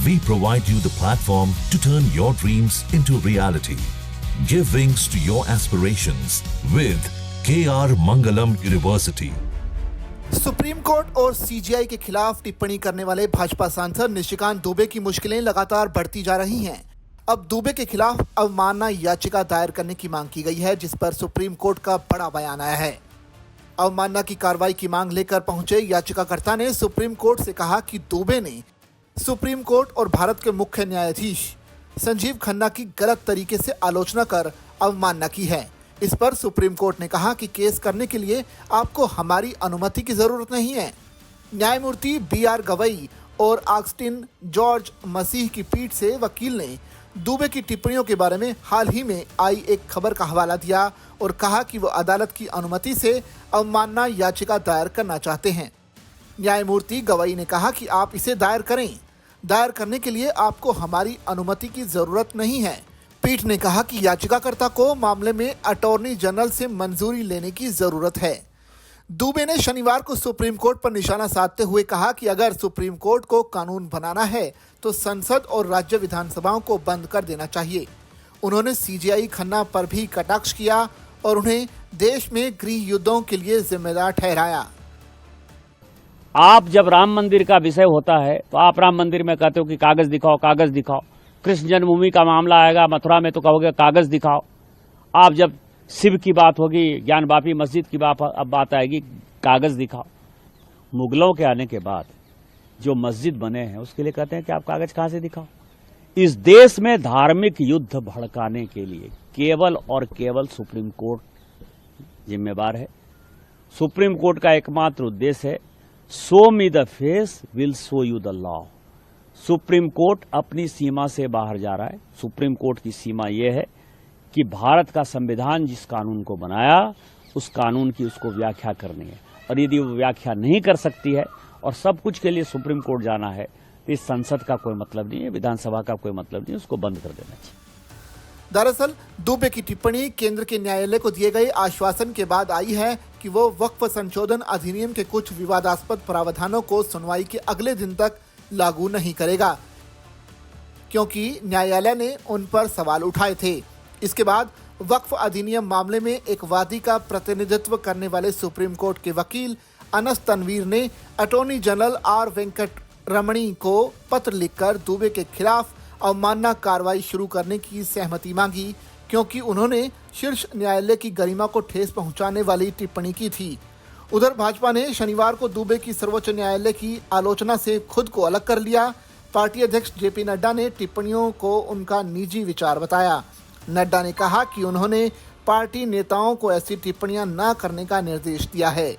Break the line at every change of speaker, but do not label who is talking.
We provide you the platform to turn your dreams into reality. Give wings to your aspirations with KR Mangalam University.
Supreme court और CGI के खिलाफ टिप्पणी करने वाले भाजपा सांसद निशिकांत दुबे की मुश्किलें लगातार बढ़ती जा रही हैं। अब दुबे के खिलाफ अवमानना याचिका दायर करने की मांग की गई है, जिस पर सुप्रीम कोर्ट का बड़ा बयान आया है। अवमानना की कार्रवाई की मांग लेकर पहुंचे याचिकाकर्ता ने सुप्रीम कोर्ट से कहा कि दुबे ने सुप्रीम कोर्ट और भारत के मुख्य न्यायाधीश संजीव खन्ना की गलत तरीके से आलोचना कर अवमानना की है। इस पर सुप्रीम कोर्ट ने कहा कि केस करने के लिए आपको हमारी अनुमति की जरूरत नहीं है। न्यायमूर्ति BR गवई और ऑगस्टिन जॉर्ज मसीह की पीठ से वकील ने दुबे की टिप्पणियों के बारे में हाल ही में आई एक खबर का हवाला दिया और कहा कि वो अदालत की अनुमति से अवमानना याचिका दायर करना चाहते हैं। न्यायमूर्ति गवई ने कहा कि आप इसे दायर करें। दायर करने के लिए आपको हमारी अनुमति की जरूरत नहीं है। पीठ ने कहा कि याचिकाकर्ता को मामले में अटॉर्नी जनरल से मंजूरी लेने की जरूरत है। दुबे ने शनिवार को सुप्रीम कोर्ट पर निशाना साधते हुए कहा कि अगर सुप्रीम कोर्ट को कानून बनाना है तो संसद और राज्य विधानसभाओं को बंद कर देना चाहिए। उन्होंने सीजीआई खन्ना पर भी कटाक्ष किया और उन्हें देश में गृह युद्धों के लिए जिम्मेदार ठहराया।
आप जब राम मंदिर का विषय होता है तो आप राम मंदिर में कहते हो कि कागज दिखाओ, कागज दिखाओ। कृष्ण जन्मभूमि का मामला आएगा मथुरा में तो कहोगे कागज दिखाओ। आप जब शिव की बात होगी, ज्ञान वापी मस्जिद की बात आएगी, कागज दिखाओ। मुगलों के आने के बाद जो मस्जिद बने हैं उसके लिए कहते हैं कि आप कागज कहां से दिखाओ। इस देश में धार्मिक युद्ध भड़काने के लिए केवल और केवल सुप्रीम कोर्ट जिम्मेवार है। सुप्रीम कोर्ट का एकमात्र उद्देश्य है show me the face will show you the law. Supreme court अपनी सीमा से बाहर जा रहा है। सुप्रीम कोर्ट की सीमा यह है कि भारत का संविधान जिस कानून को बनाया उस कानून की उसको व्याख्या करनी है, और यदि वो व्याख्या नहीं कर सकती है और सब कुछ के लिए सुप्रीम कोर्ट जाना है तो इस संसद का कोई मतलब नहीं है, विधानसभा का कोई मतलब नहीं है, उसको बंद कर देना चाहिए।
दरअसल दुबे की टिप्पणी केंद्र के न्यायालय को दिए गए आश्वासन के बाद आई है कि वो वक्फ संशोधन अधिनियम के कुछ विवादास्पद प्रावधानों को सुनवाई के अगले दिन तक लागू नहीं करेगा, क्योंकि न्यायालय ने उन पर सवाल उठाए थे। इसके बाद वक्फ अधिनियम मामले में एक वादी का प्रतिनिधित्व करने वाले सुप्रीम कोर्ट के वकील अनस तनवीर ने अटॉर्नी जनरल R वेंकट रमणी को पत्र लिखकर दुबे के खिलाफ अवमानना कार्रवाई शुरू करने की सहमति मांगी, क्योंकि उन्होंने शीर्ष न्यायालय की गरिमा को ठेस पहुंचाने वाली टिप्पणी की थी। उधर भाजपा ने शनिवार को दुबे की सर्वोच्च न्यायालय की आलोचना से खुद को अलग कर लिया। पार्टी अध्यक्ष JP नड्डा ने टिप्पणियों को उनका निजी विचार बताया। नड्डा ने कहा कि उन्होंने पार्टी नेताओं को ऐसी टिप्पणियां न करने का निर्देश दिया है।